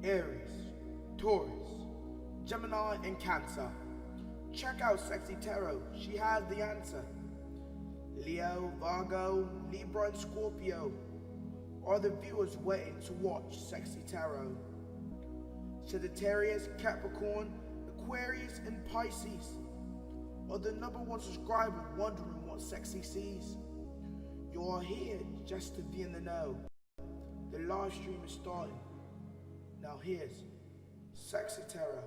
Aries, Taurus, Gemini, and Cancer. Check out Cexxi Tarot, she has the answer. Leo, Virgo, Libra, and Scorpio are the viewers waiting to watch Cexxi Tarot. Sagittarius, Capricorn, Aquarius, and Pisces are the number one subscriber wondering what Cexxi sees. You are here just to be in the know. The live stream is starting. Now here's Cexxi Tarot.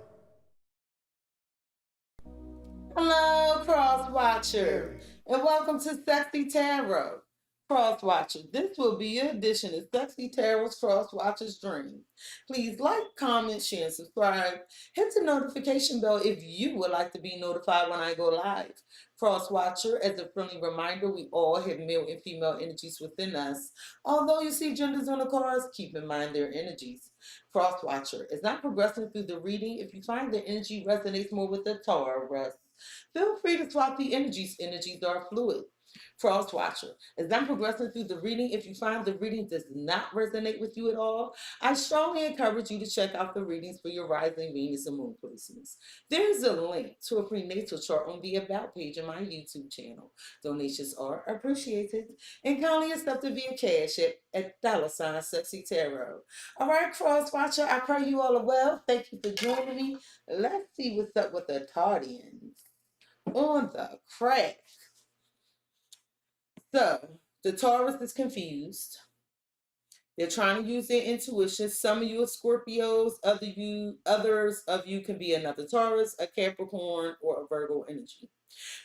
Hello, Cross Watcher, Aries, and welcome to Cexxi Tarot. Cross Watcher, this will be your edition of Cexxi Tarot's Cross Watcher's Dream. Please like, comment, share, and subscribe. Hit the notification bell if you would like to be notified when I go live. Cross Watcher, as a friendly reminder, we all have male and female energies within us. Although you see genders on the cards, keep in mind their energies. Cross Watcher is not progressing through the reading. If you find the energy resonates more with the Taurus, feel free to swap the energies. Energies are fluid. Cross Watcher, as I'm progressing through the reading, if you find the reading does not resonate with you at all, I strongly encourage you to check out the readings for your rising Venus and Moon placements. There's a link to a prenatal chart on the About page of my YouTube channel. Donations are appreciated and kindly accepted via Cash at $Cexxi Tarot. All right, Cross Watcher, I pray you all are well. Thank you for joining me. Let's see what's up with the Tardians on the crack. So, the Taurus is confused. They're trying to use their intuition. Some of you are Scorpios, others of you can be another Taurus, a Capricorn, or a Virgo energy.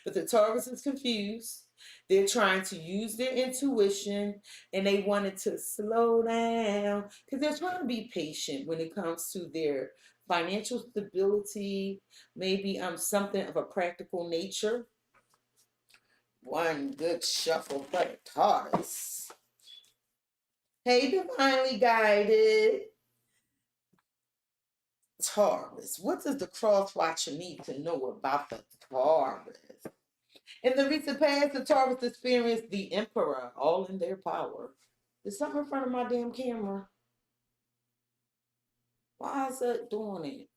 But the Taurus is confused. They're trying to use their intuition and they wanted to slow down because they're trying to be patient when it comes to their financial stability, maybe something of a practical nature. One good shuffle for the Taurus. Hey, divinely guided Taurus. What does the Cross Watcher need to know about the Taurus? In the recent past, the Taurus experienced the Emperor, all in their power. There's something in front of my damn camera. Why is that doing it?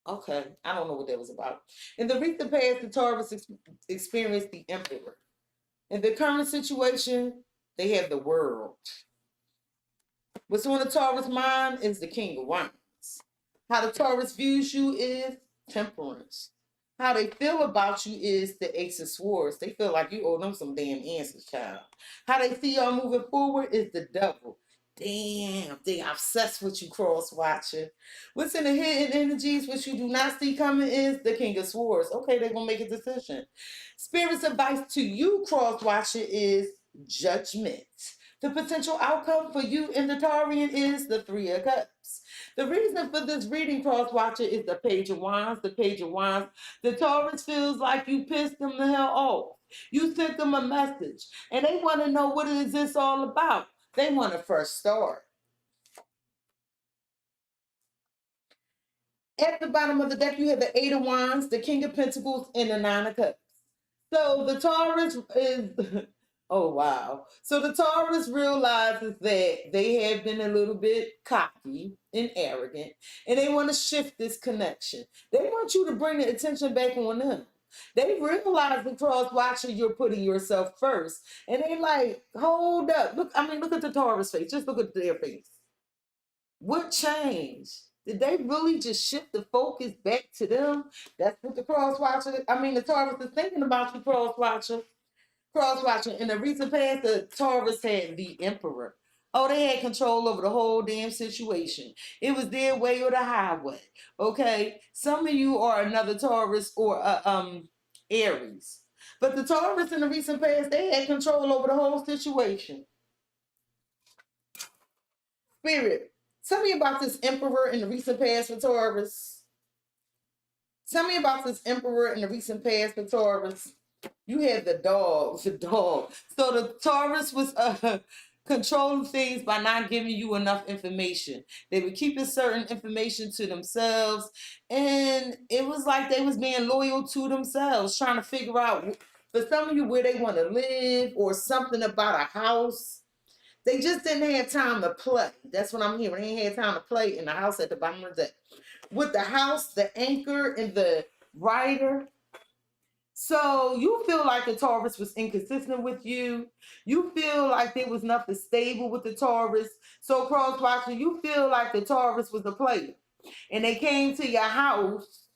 Okay, I don't know what that was about. In the recent past, the Taurus experienced the Emperor. In the current situation, they have the world. What's on the Taurus mind is the King of Wands. How the Taurus views you is Temperance. How they feel about you is the Ace of Swords. They feel like you owe them some damn answers, child. How they see y'all moving forward is the Devil. Damn, they obsessed with you, Cross Watcher. What's in the hidden energies, which you do not see coming, is the King of Swords. Okay, they're going to make a decision. Spirit's advice to you, Cross Watcher, is judgment. The potential outcome for you in the Taurean is the Three of Cups. The reason for this reading, Cross Watcher, is the Page of Wands. The Page of Wands. The Taurus feels like you pissed them the hell off. You sent them a message, and they want to know what is this all about. They want to first start. At the bottom of the deck, you have the Eight of Wands, the King of Pentacles, and the Nine of Cups. So the Taurus is, oh wow. So the Taurus realizes that they have been a little bit cocky and arrogant, and they want to shift this connection. They want you to bring the attention back on them. They realize the Cross Watcher, you're putting yourself first. And they like, hold up. Look at the Taurus face. Just look at their face. What changed? Did they really just shift the focus back to them? That's what the the Taurus is thinking about you, Cross Watcher. Cross Watcher. In the recent past, the Taurus had the Emperor. Oh, they had control over the whole damn situation. It was their way or the highway. Okay, some of you are another Taurus or Aries, but the Taurus in the recent past, they had control over the whole situation. Spirit, tell me about this Emperor in the recent past for Taurus. Tell me about this Emperor in the recent past for Taurus. You had the dog. So the Taurus was controlling things by not giving you enough information. They were keeping certain information to themselves, and it was like they was being loyal to themselves, trying to figure out, for some of you, where they want to live or something about a house. They just didn't have time to play. That's what I'm hearing. They ain't had time to play in the house at the bottom of the deck. With the house, the anchor, and the rider. So you feel like the Taurus was inconsistent with you. You feel like there was nothing stable with the Taurus. So cross watcher, you feel like the Taurus was a player. And they came to your house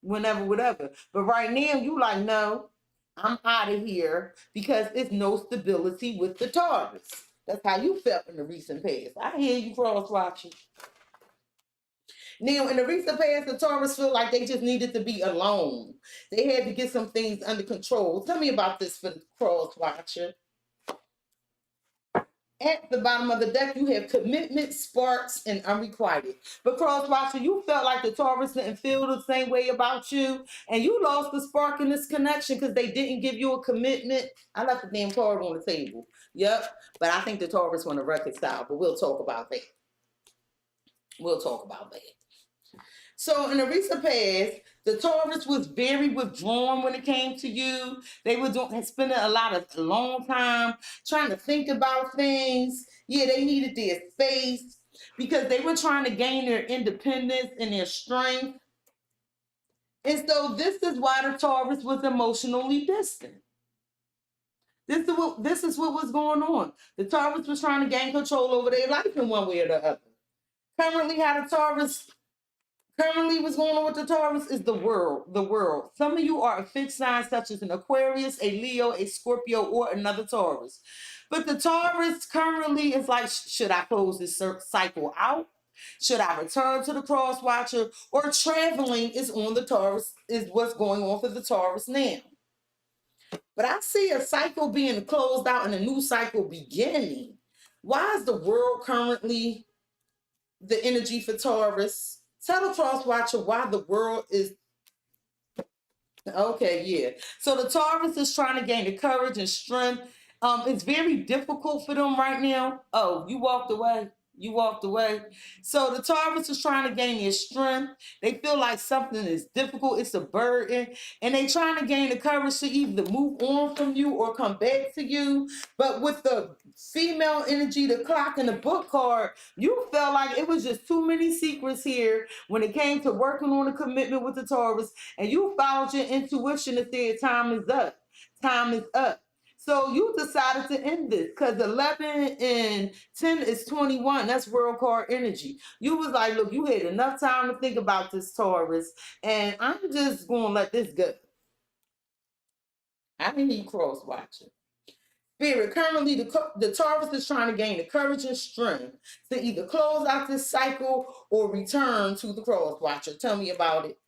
whenever, whatever. But right now, you like, no, I'm out of here because it's no stability with the Taurus. That's how you felt in the recent past. I hear you, cross watching. Now, in the recent past, the Taurus feel like they just needed to be alone. They had to get some things under control. Tell me about this for the cross watcher. At the bottom of the deck, you have commitment, sparks, and unrequited. But cross watcher, you felt like the Taurus didn't feel the same way about you, and you lost the spark in this connection because they didn't give you a commitment. I left the damn card on the table. Yep, but I think the Taurus want to reconcile, but we'll talk about that. We'll talk about that. So in the recent past, the Taurus was very withdrawn when it came to you. They were spending a long time trying to think about things. Yeah, they needed their space because they were trying to gain their independence and their strength. And so this is why the Taurus was emotionally distant. This is what was going on. The Taurus was trying to gain control over their life in one way or the other. Currently, what's going on with the Taurus is the world. Some of you are a fixed sign such as an Aquarius, a Leo, a Scorpio, or another Taurus. But the Taurus currently is like, should I close this cycle out? Should I return to the cross watcher? Or traveling is on the Taurus, is what's going on for the Taurus now. But I see a cycle being closed out and a new cycle beginning. Why is the world currently the energy for Taurus? Tell the cross watcher why the world is okay. Yeah. So the Taurus is trying to gain the courage and strength. It's very difficult for them right now. Oh, you walked away. You walked away. So the Taurus is trying to gain their strength. They feel like something is difficult. It's a burden. And they trying to gain the courage to either move on from you or come back to you. But with the female energy, the clock, and the book card, you felt like it was just too many secrets here when it came to working on a commitment with the Taurus. And you followed your intuition and said, time is up. Time is up. So you decided to end this because 11 and 10 is 21. That's world card energy. You was like, look, you had enough time to think about this, Taurus, and I'm just going to let this go. I need cross watching. Spirit, currently the Taurus is trying to gain the courage and strength to either close out this cycle or return to the cross watcher. Tell me about it.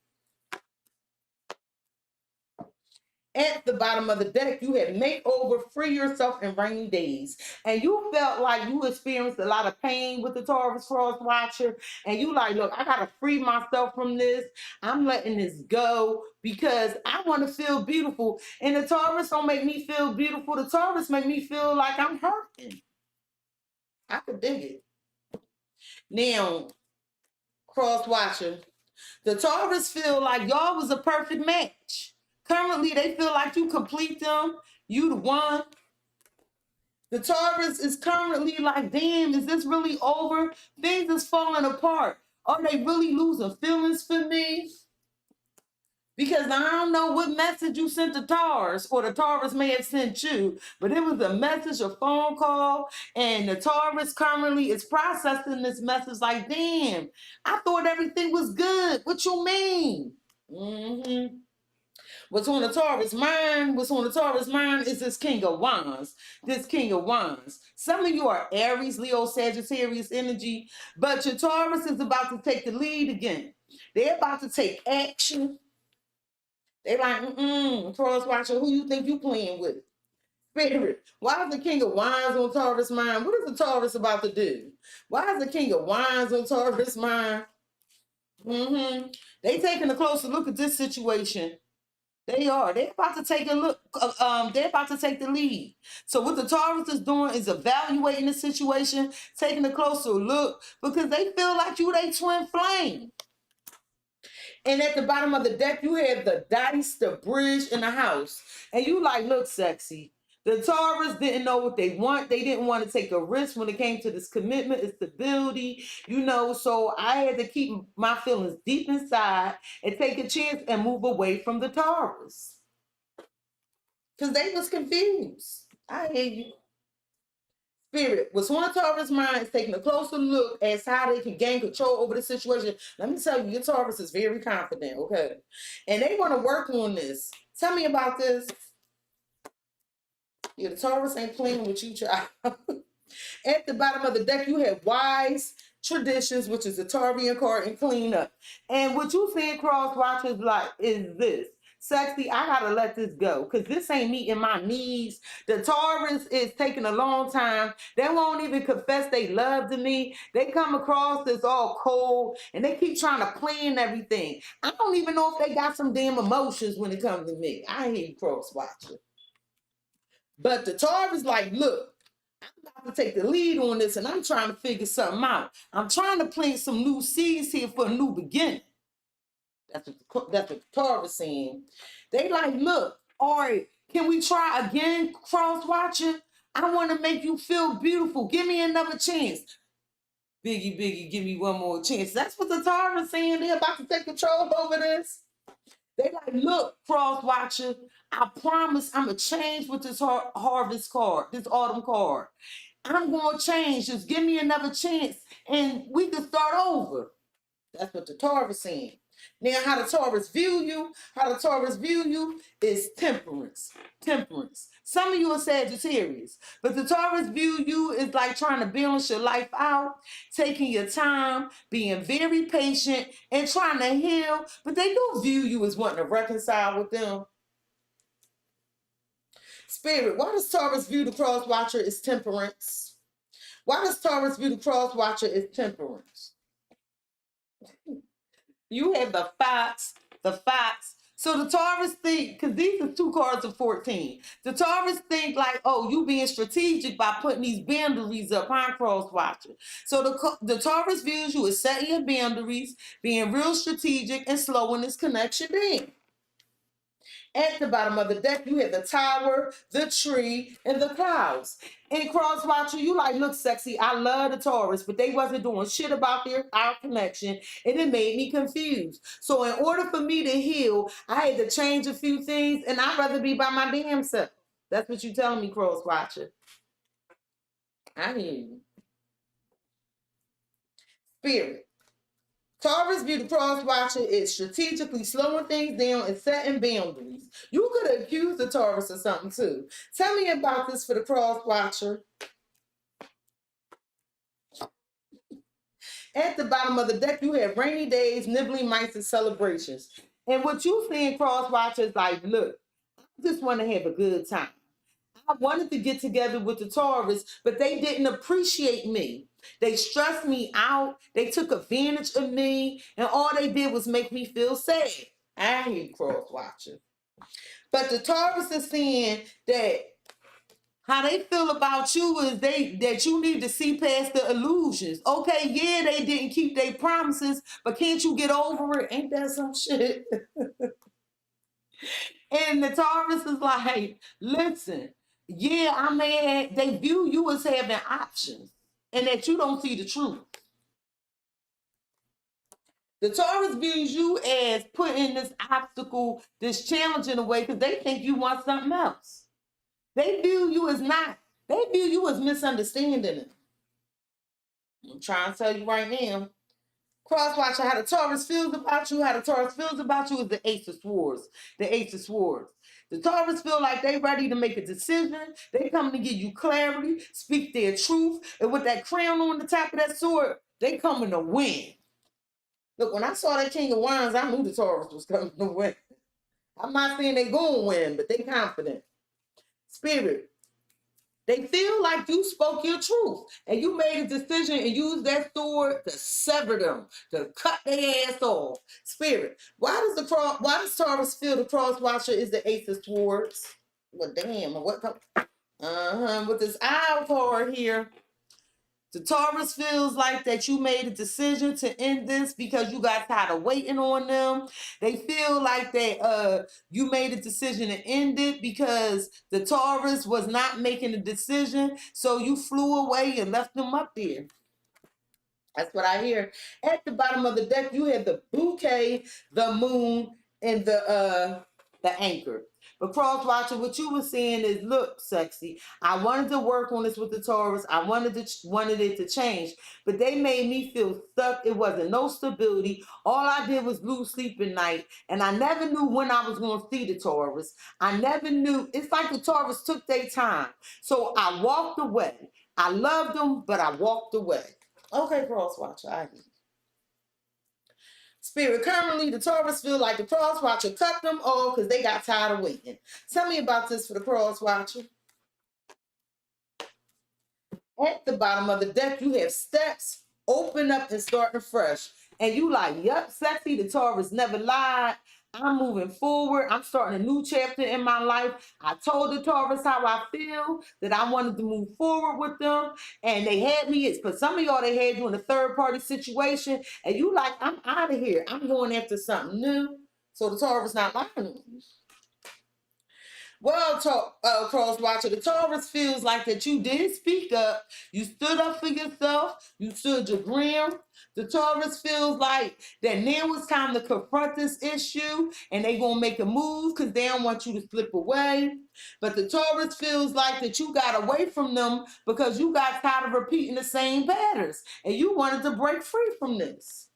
At the bottom of the deck, you had make over, free yourself in rainy days. And you felt like you experienced a lot of pain with the Taurus cross watcher. And you like, look, I got to free myself from this. I'm letting this go because I want to feel beautiful. And the Taurus don't make me feel beautiful. The Taurus make me feel like I'm hurting. I could dig it. Now, cross watcher, the Taurus feel like y'all was a perfect match. Currently, they feel like you complete them. You the one. The Taurus is currently like, damn, is this really over? Things is falling apart. Are they really losing feelings for me? Because I don't know what message you sent to Taurus, or the Taurus may have sent you, but it was a message, a phone call, and the Taurus currently is processing this message like, damn, I thought everything was good. What you mean? Mm-hmm. What's on the Taurus mind is this King of Wands. This King of Wands. Some of you are Aries, Leo, Sagittarius energy, but your Taurus is about to take the lead again. They're about to take action. They're like, Taurus watcher, who you think you playing with? Spirit, why is the King of Wands on Taurus mind? What is the Taurus about to do? Why is the King of Wands on Taurus mind? They taking a closer look at this situation. They are. They're about to take a look. They're about to take the lead. So what the Taurus is doing is evaluating the situation, taking a closer look, because they feel like you they twin flame. And at the bottom of the deck, you have the dice, the bridge, and the house. And you like, look, sexy. The Taurus didn't know what they want. They didn't want to take a risk when it came to this commitment and stability, so I had to keep my feelings deep inside and take a chance and move away from the Taurus. Because they was confused. I hear you. Spirit, what's on Taurus' mind is taking a closer look as how they can gain control over the situation. Let me tell you, your Taurus is very confident, okay? And they want to work on this. Tell me about this. Yeah, the Taurus ain't playing with you, child. At the bottom of the deck, you have wise traditions, which is the Taurian card, and clean up. And what you see across watches like is this. Cexxi, I gotta let this go because this ain't meeting my needs. The Taurus is taking a long time. They won't even confess they love to me. They come across as all cold and they keep trying to plan everything. I don't even know if they got some damn emotions when it comes to me. I hear you, cross watcher. But the Taurus like, look, I'm about to take the lead on this and I'm trying to figure something out. I'm trying to plant some new seeds here for a new beginning. That's what the Taurus saying. They like, look, all right, can we try again, cross watcher? I want to make you feel beautiful. Give me another chance. Biggie, give me one more chance. That's what the Taurus saying. They're about to take control over this. They like, look, cross watcher, I promise I'm going to change with this harvest card, this autumn card. I'm going to change. Just give me another chance and we can start over. That's what the Taurus saying. Now, how the Taurus view you is temperance. Some of you are Sagittarius, but the Taurus view you is like trying to balance your life out, taking your time, being very patient, and trying to heal, but they do view you as wanting to reconcile with them. Spirit, why does Taurus view the cross watcher as temperance? Why does Taurus view the cross watcher as temperance? You have the fox. So the Taurus think, because these are 2 cards of 14. The Taurus think like, oh, you being strategic by putting these boundaries up on cross watcher. So the Taurus views you as setting your boundaries, being real strategic, and slowing this connection down. At the bottom of the deck, you have the tower, the tree, and the clouds. In cross watcher, you like, look, Cexxi, I love the Taurus, but they wasn't doing shit about our connection, and it made me confused. So in order for me to heal, I had to change a few things, and I'd rather be by my damn self. That's what you telling me, cross watcher. I hear you. Spirit. Taurus view the cross watcher is strategically slowing things down and setting boundaries. You could accuse the Taurus of something too. Tell me about this for the cross watcher. At the bottom of the deck, you have rainy days, nibbling mice, and celebrations. And what you see in cross watcher is like, look, I just want to have a good time. I wanted to get together with the Taurus, but they didn't appreciate me. They stressed me out. They took advantage of me, and all they did was make me feel sad. I hate cross watching. But the Taurus is saying that how they feel about you is that you need to see past the illusions. Okay, yeah, they didn't keep their promises, but can't you get over it? Ain't that some shit? And the Taurus is like, listen, yeah, I mean, they view you as having options and that you don't see the truth. The Taurus views you as putting this obstacle, this challenge in the way because they think you want something else. They view you as misunderstanding it. I'm trying to tell you right now. Cross watcher, how the Taurus feels about you. How the Taurus feels about you is the Ace of Swords. The Taurus feel like they ready to make a decision. They come to give you clarity, speak their truth, and with that crown on the top of that sword, they coming to win. Look, when I saw that King of Wands, I knew the Taurus was coming to win. I'm not saying they gonna win, but they confident. Spirit, they feel like you spoke your truth and you made a decision and used that sword to sever them, to cut their ass off. Spirit, why does Taurus feel the cross watcher is the Ace of Swords? Well, damn, with this eye card here, The Taurus feels like that you made a decision to end this because you got tired of waiting on them. They feel like that you made a decision to end it because the Taurus was not making a decision, so you flew away and left them up there. That's what I hear. At the bottom of the deck, you have the bouquet, the moon, and the anchor. But cross watcher, what you were saying is, look, sexy. I wanted to work on this with the Taurus. I wanted it to change, but they made me feel stuck. It wasn't no stability. All I did was lose sleep at night, and I never knew when I was going to see the Taurus. I never knew. It's like the Taurus took their time, so I walked away. I loved them, but I walked away. Okay, cross watcher, I hear. Spirit, currently the Taurus feel like the cross watcher cut them off because they got tired of waiting. Tell me about this for the cross watcher. At the bottom of the deck, you have steps, open up and starting fresh. And you like, yup, sexy, the Taurus never lied. I'm moving forward. I'm starting a new chapter in my life. I told the Taurus how I feel, that I wanted to move forward with them. And they had me, for some of y'all, they had you in a third party situation. And you like, I'm out of here. I'm going after something new. So the Taurus not lying to you. Well, cross watcher, the Taurus feels like that you did speak up. You stood up for yourself. You stood your ground. The Taurus feels like that now it's time to confront this issue and they're going to make a move because they don't want you to slip away. But the Taurus feels like that you got away from them because you got tired of repeating the same patterns and you wanted to break free from this.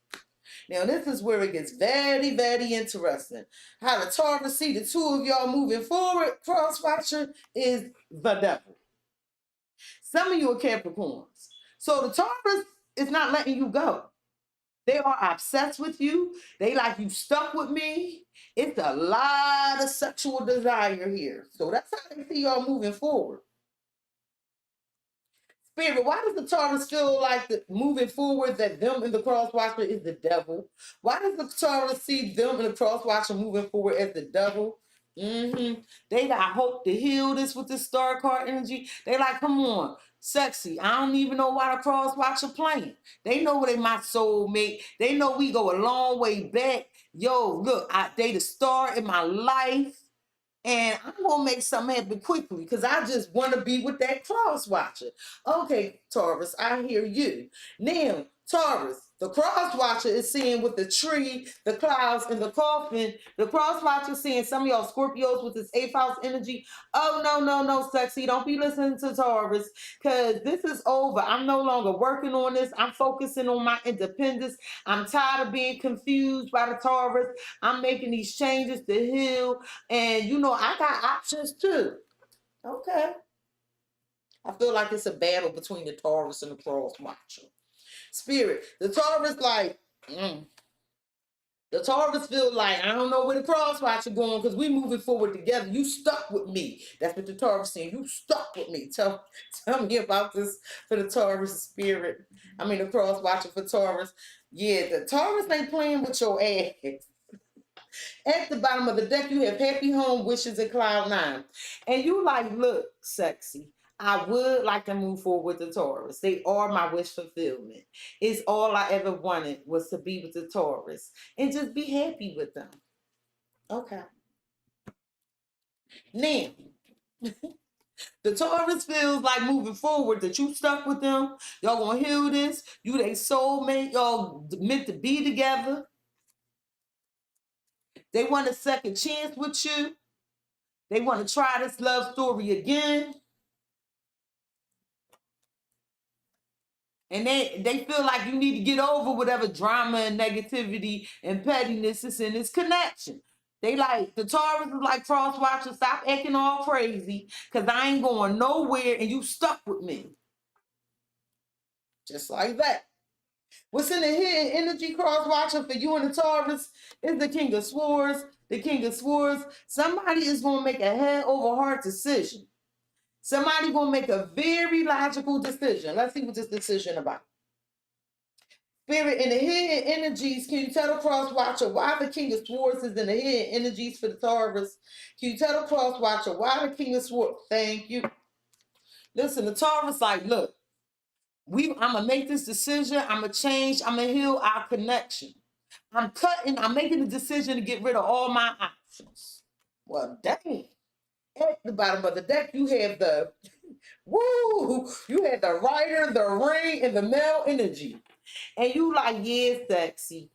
Now, this is where it gets very, very interesting. How the Taurus see the two of y'all moving forward, cross watcher, is the devil. Some of you are Capricorns. So the Taurus is not letting you go. They are obsessed with you. They like, you stuck with me. It's a lot of sexual desire here. So that's how they see y'all moving forward. Spirit, why does the Taurus feel like moving forward that them and the cross watcher is the devil? Why does the Taurus see them and the cross watcher moving forward as the devil? They got hope to heal this with the star card energy. They like, come on, sexy. I don't even know why the cross watcher playing. They know they my soulmate. They know we go a long way back. Yo, look, they the star in my life. And I'm going to make something happen quickly because I just want to be with that cross watcher. Okay, Taurus, I hear you. Now, Taurus, the cross watcher is seeing with the tree, the clouds, and the coffin. The cross watcher is seeing some of y'all Scorpios with this 8th house energy. Oh, no, sexy. Don't be listening to Taurus because this is over. I'm no longer working on this. I'm focusing on my independence. I'm tired of being confused by the Taurus. I'm making these changes to heal. And, you know, I got options too. Okay. I feel like it's a battle between the Taurus and the cross watcher. Spirit, the Taurus like, the Taurus feel like, I don't know where the cross watcher going because we moving forward together. You stuck with me. That's what the Taurus saying. You stuck with me. Tell me about this for the Taurus spirit. I mean, the cross watcher for Taurus. Yeah, the Taurus ain't playing with your ass. At the bottom of the deck, you have happy home wishes and cloud 9. And you like, look, sexy. I would like to move forward with the Taurus. They are my wish fulfillment. It's all I ever wanted was to be with the Taurus and just be happy with them. Okay. Now, the Taurus feels like moving forward that you stuck with them. Y'all gonna heal this. You they soulmate. Y'all meant to be together. They want a second chance with you. They want to try this love story again. And they feel like you need to get over whatever drama and negativity and pettiness is in this connection. They like, the Taurus is like, cross watcher, stop acting all crazy because I ain't going nowhere and you stuck with me. Just like that. What's in the hidden energy, cross watcher, for you and the Taurus is the King of Swords. The King of Swords. Somebody is going to make a head over heart decision. Somebody going to make a very logical decision. Let's see what this decision about. Spirit, in the hidden energies, can you tell the cross watcher why the King of Swords is in the hidden energies for the Taurus? Can you tell the cross watcher why the King of Swords? Thank you. Listen, the Taurus like, look, I'm gonna make this decision. I'm gonna change. I'm gonna heal our connection. I'm making the decision to get rid of all my options. Well, dang. At the bottom of the deck, you have the woo, you had the Rider, the Ring, and the male energy. And you like, yeah, sexy.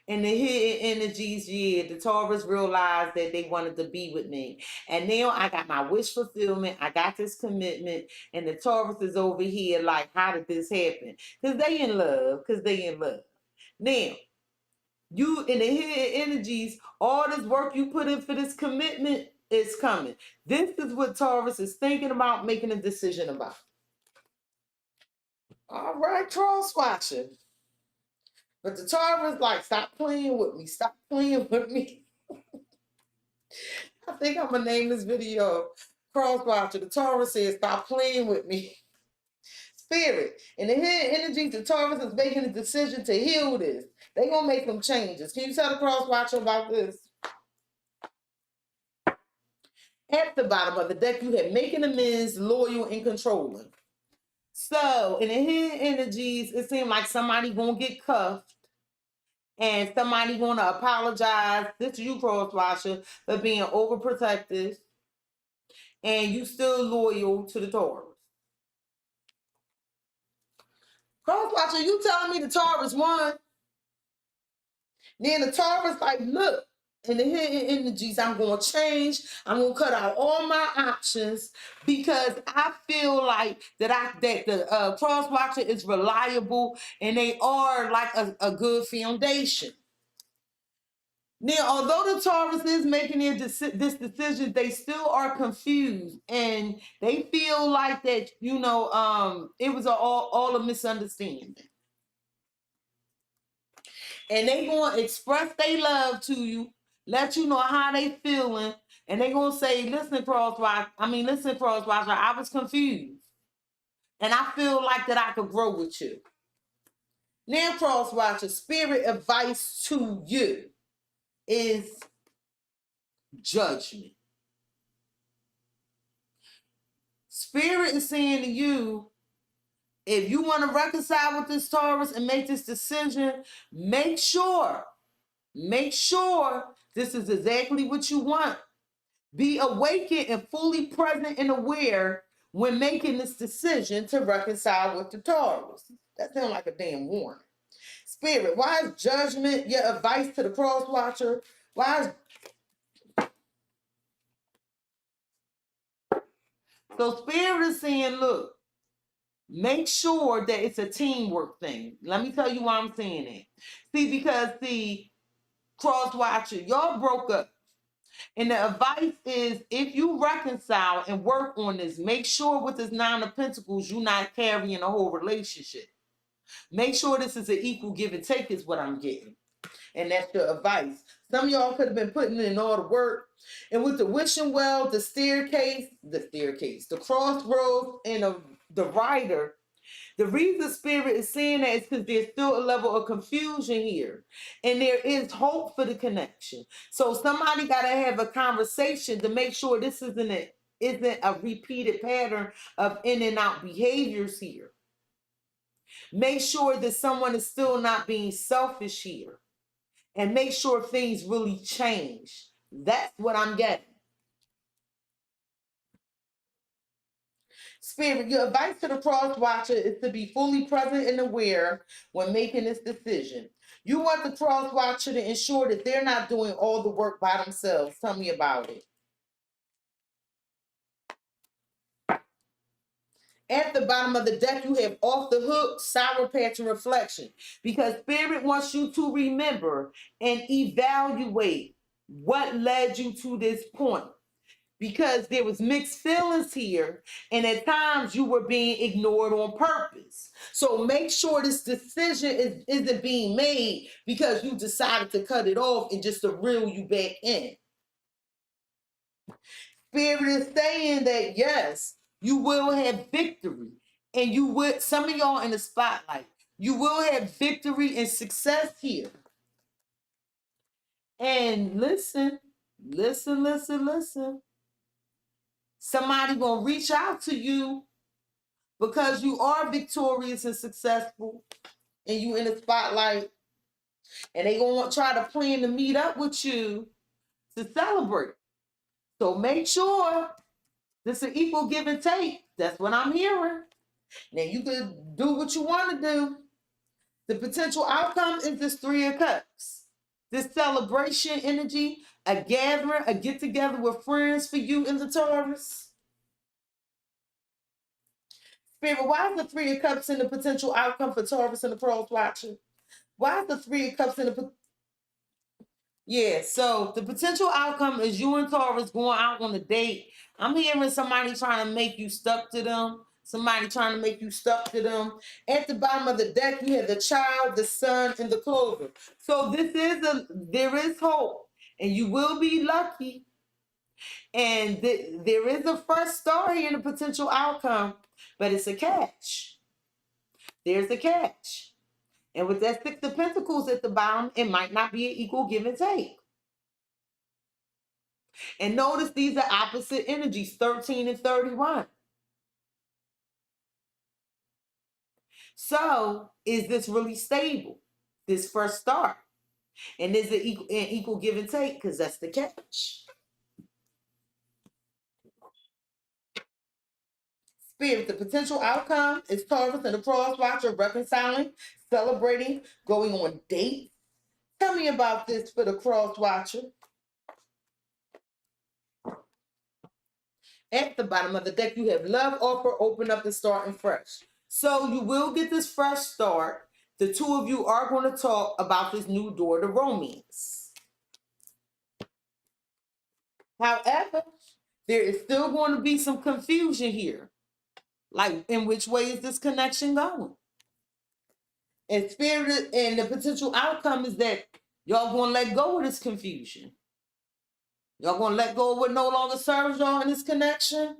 And the hidden energies, yeah, the Taurus realized that they wanted to be with me. And now I got my wish fulfillment. I got this commitment. And the Taurus is over here like, how did this happen? Because they in love. Now, you in the hidden energies, all this work you put in for this commitment is coming. This is what Taurus is thinking about, making a decision about. All right, cross watching. But the Taurus like, stop playing with me. Stop playing with me. I think I'm going to name this video Cross Watcher. The Taurus says, stop playing with me. Spirit. And the hidden energy, the Taurus is making a decision to heal this. They're going to make some changes. Can you tell the Cross Watcher about this? At the bottom of the deck, you have making amends, loyal, and controlling. So, in the hidden energies, it seems like somebody going to get cuffed. And somebody going to apologize. This is you, Cross Watcher, for being overprotective. And you still loyal to the Taurus. Cross Watcher, you telling me the Taurus won? Then the Taurus like, look, in the hidden energies, I'm going to change. I'm going to cut out all my options because I feel like that the Cross Watcher is reliable and they are like a good foundation. Now, although the Taurus is making this decision, they still are confused and they feel like that, it was all a misunderstanding. And they going to express their love to you, let you know how they feeling, and they going to say, listen, Cross Watcher, I was confused. And I feel like that I could grow with you. Now, Cross Watcher, spirit advice to you is judgment. Spirit is saying to you, if you want to reconcile with this Taurus and make this decision, make sure this is exactly what you want. Be awakened and fully present and aware when making this decision to reconcile with the Taurus. That sounds like a damn warning. Spirit, why is judgment your advice to the Cross Watcher? So Spirit is saying, look, make sure that it's a teamwork thing. Let me tell you why I'm saying that. See, because the Cross Watcher, y'all broke up. And the advice is, if you reconcile and work on this, make sure with this Nine of Pentacles, you're not carrying a whole relationship. Make sure this is an equal give and take is what I'm getting. And that's your advice. Some of y'all could have been putting in all the work. And with the wishing well, the staircase, the crossroads, and the rider, the reason Spirit is saying that is because there's still a level of confusion here. And there is hope for the connection. So somebody got to have a conversation to make sure this isn't a repeated pattern of in and out behaviors here. Make sure that someone is still not being selfish here. And make sure things really change. That's what I'm getting. Spirit, your advice to the Cross Watcher is to be fully present and aware when making this decision. You want the Cross Watcher to ensure that they're not doing all the work by themselves. Tell me about it. At the bottom of the deck, you have off the hook, sour patch, and reflection. Because Spirit wants you to remember and evaluate what led you to this point. Because there was mixed feelings here, and at times you were being ignored on purpose. So make sure this decision isn't being made because you decided to cut it off and just to reel you back in. Spirit is saying that, yes, you will have victory. And you will, some of y'all in the spotlight, you will have victory and success here. And listen. Somebody gonna reach out to you because you are victorious and successful and you in the spotlight, and they gonna try to plan to meet up with you to celebrate. So make sure this is an equal give and take. That's what I'm hearing. Now you can do what you want to do. The potential outcome is this Three of Cups. This celebration energy, a gathering, a get together with friends for you in the Taurus. Spirit, why is the Three of Cups in the potential outcome for Taurus and the Cross Watcher? Why is the Three of Cups in the... Yeah, so the potential outcome is you and Taurus going out on a date. I'm hearing somebody trying to make you stuck to them. Somebody trying to make you stuck to them. At the bottom of the deck, you have the Child, the Sun, and the Clover. So there is hope, and you will be lucky. And there is a first story in the potential outcome, but it's a catch. There's a catch. And with that Six of Pentacles at the bottom, it might not be an equal give and take. And notice these are opposite energies, 13 and 31. So is this really stable? This first start? And is it an equal give and take? Because that's the catch. Spirit, the potential outcome is Taurus and the Cross Watcher reconciling, celebrating, going on dates. Tell me about this for the Cross Watcher. At the bottom of the deck, you have love offer, open up and starting fresh. So you will get this fresh start. The two of you are going to talk about this new door to romance. However, there is still going to be some confusion here. Like, in which way is this connection going? And Spirit, and the potential outcome is that y'all going to let go of this confusion. Y'all going to let go of what no longer serves y'all in this connection.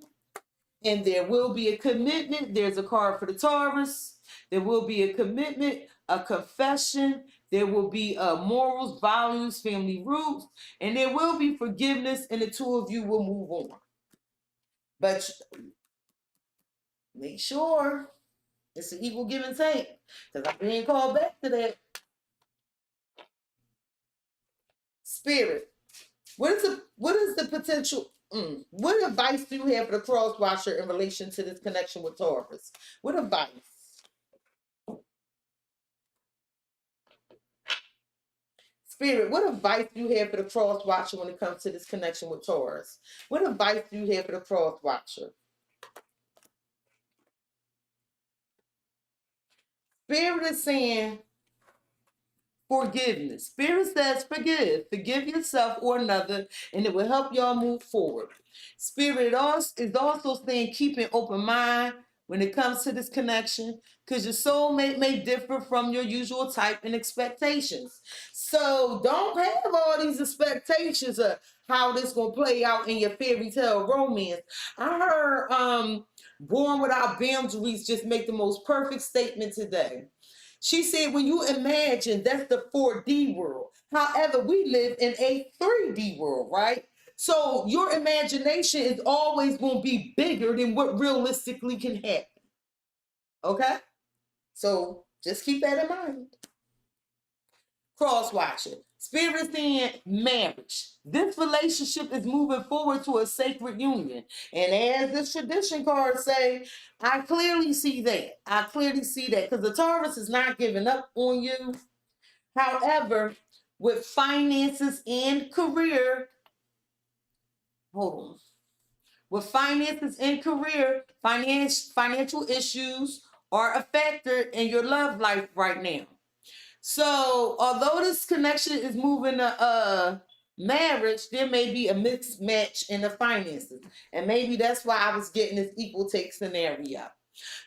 And there will be a commitment. There's a card for the Taurus. There will be a commitment, a confession. There will be morals, values, family roots. And there will be forgiveness, and the two of you will move on. But make sure it's an equal give and take, because I'm being called back to that. Spirit, what is the potential? What advice do you have for the Cross Watcher in relation to this connection with Taurus? What advice? Spirit, what advice do you have for the Cross Watcher when it comes to this connection with Taurus? What advice do you have for the Cross Watcher? Spirit is saying forgiveness. Spirit says forgive. Forgive yourself or another, and it will help y'all move forward. Spirit is also saying keep an open mind when it comes to this connection, because your soulmate may differ from your usual type and expectations. So don't have all these expectations of how this gonna play out in your fairy tale romance. I heard Born Without Boundaries just make the most perfect statement today. She said, when you imagine, that's the 4D world. However, we live in a 3D world, right? So your imagination is always going to be bigger than what realistically can happen. Okay? So just keep that in mind. Cross watcher. Spirit is saying marriage. This relationship is moving forward to a sacred union. And as this tradition card say, I clearly see that. I clearly see that, because the Taurus is not giving up on you. However, with finances and career, hold on. With finances and career, financial issues are a factor in your love life right now. So, although this connection is moving to marriage, there may be a mixed match in the finances. And maybe that's why I was getting this equal take scenario.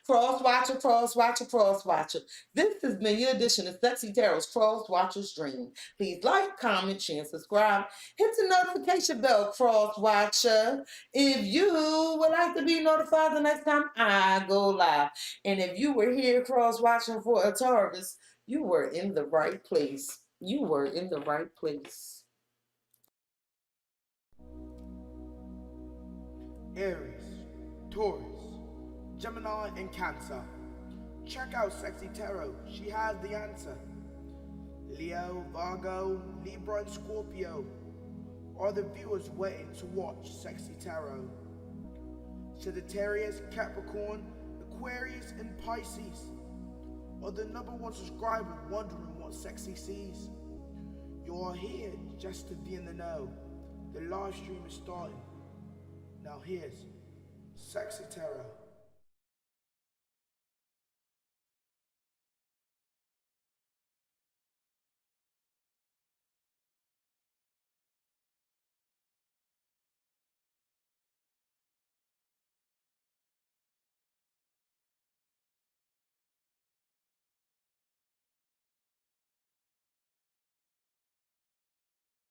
Cross watcher, cross watcher, cross watcher. This has been your edition of Cexxi Tarot's Cross Watcher's Dream. Please like, comment, share, and subscribe. Hit the notification bell, cross watcher, if you would like to be notified the next time I go live. And if you were here cross watching for a Taurus, you were in the right place. You were in the right place. Aries, Taurus, Gemini and Cancer. Check out Cexxi Tarot, she has the answer. Leo, Virgo, Libra and Scorpio are the viewers waiting to watch Cexxi Tarot. Sagittarius, Capricorn, Aquarius and Pisces are the #1 subscriber wondering what Cexxi sees. You're here just to be in the know. The live stream is starting. Now here's Cexxi Tarot.